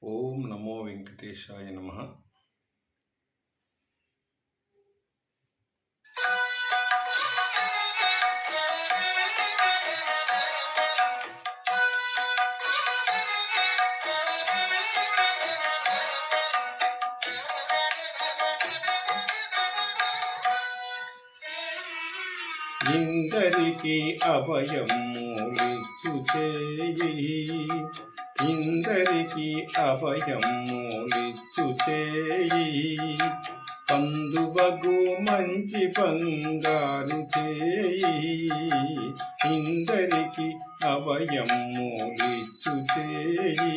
ఓం నమో వెంకటేశాయ నమః. ఇందరికి అభయములిచ్చు చేయి, ఇందరికి అభయములిచ్చు చేయి, కందువగు మంచి బంగారు చేయి, ఇందరికి అభయములిచ్చు చేయి,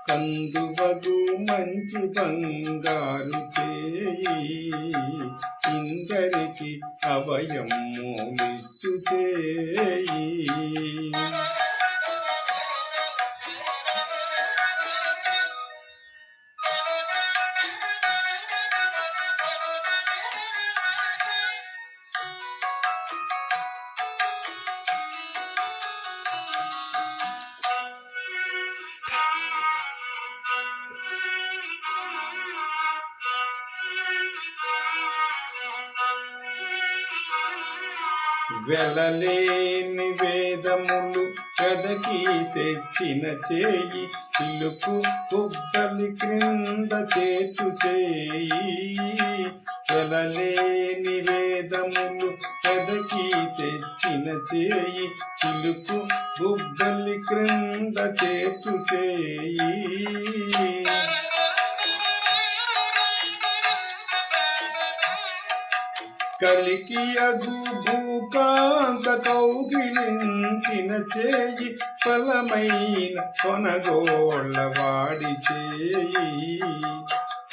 కందువగు మంచి బంగారు చేయి, ఇందరికి అభయములిచ్చు చేయి. వెలలేని వేదములు కదకి తెచ్చిన చేయి, చిలుకు కుబ్బలి క్రింద చేతు చేయి, వెలలేని వేదములు కదకి తెచ్చిన చేయి, చిలుకు గుబ్బలి క్రింద చేతు చేయి, కలికి అగు భూకాంత కౌగిలించిన చేయి, ఫలమైన కొనగోళ్ళ వాడి చేయి,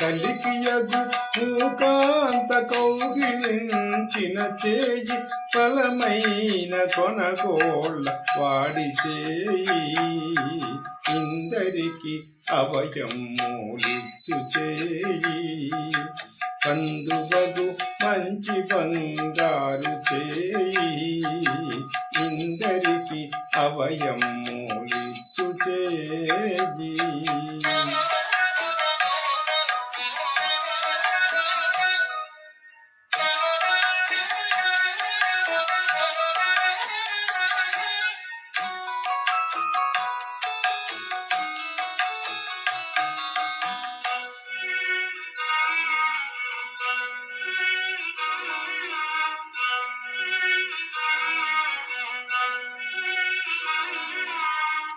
కలికి అగు భూకాంత కౌగిలించిన చేయి, ఫలమైన కొనగోళ్ళ వాడి చేయి, ఇందరికి అభయములిచ్చు చేయి, కందువగు మంచి బంగారు చేయి, ఇందరికి అభయములిచ్చు చేయి.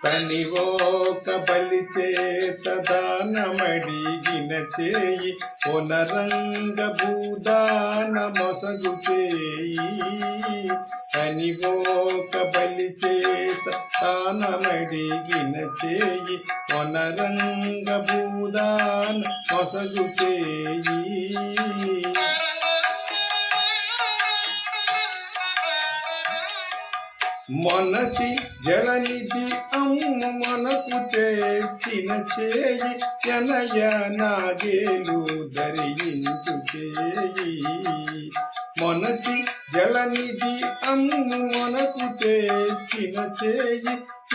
తనివోక బలి చేత దానమడిగిన చేయి, పునరంగ భూదాన మొసగు చేయి, తనివోక బలి చేత దానమడిగిన చేయి, పునరంగ భూదాన మొసగు చేయి, మనసి జలనిధి అమ్ము మనకు తెచ్చిన చేయి, ఎనయ నాగేలు ధరించు చేయి, మనసి జలనిధి అమ్ము మనకు తెచ్చిన చేయి,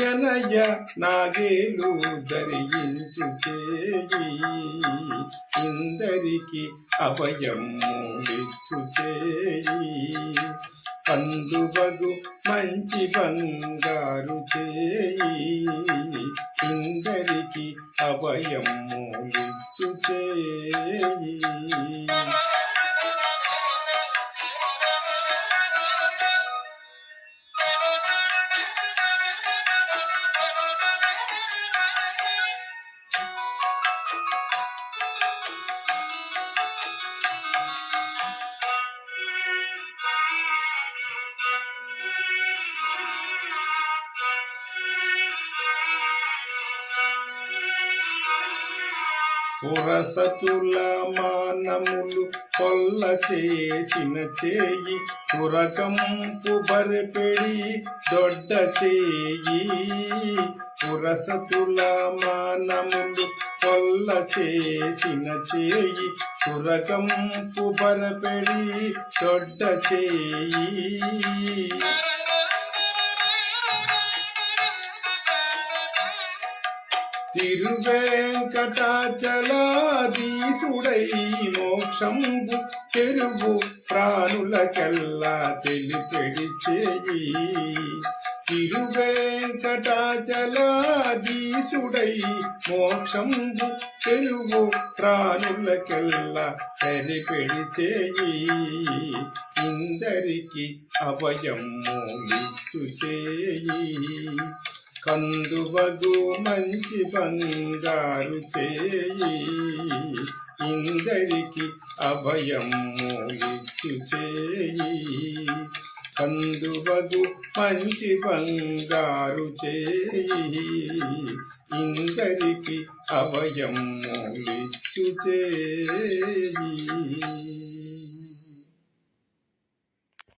ఎనయ నాగేలు ధరించు చేయి, ఇందరికి అభయములిచ్చు చేయి, కందువగు మంచి బంగారు చేయి, ఇందరికి అభయములిచ్చు చేయి. పురసతుల మానములు కొల్ల చేసిన చేయి, పురకంపు బరిపెడి దొడ్డ చేయి, పురసతుల మానములు కొల్ల చేసిన చేయి, పురకంపు బరిపెడి దొడ్డ చేయి, తిరువేంకటాచలాధీసుడై మోక్షంబు చెరువు ప్రాణులకెల్లా తెలిపెడి చేయి. తిరువేంకటాచలాధీసుడై మోక్షంబు చెరువు ప్రాణులకెల్లా తెలిపెడి చేయి. ఇందరికి అభయములిచ్చు చేయి. కందువగు మంచి బంగారు చేయి. ఇందరికి అభయములిచ్చు చేయి. కందువగు మంచి బంగారు చేయి. ఇందరికి అభయములిచ్చు చేయి.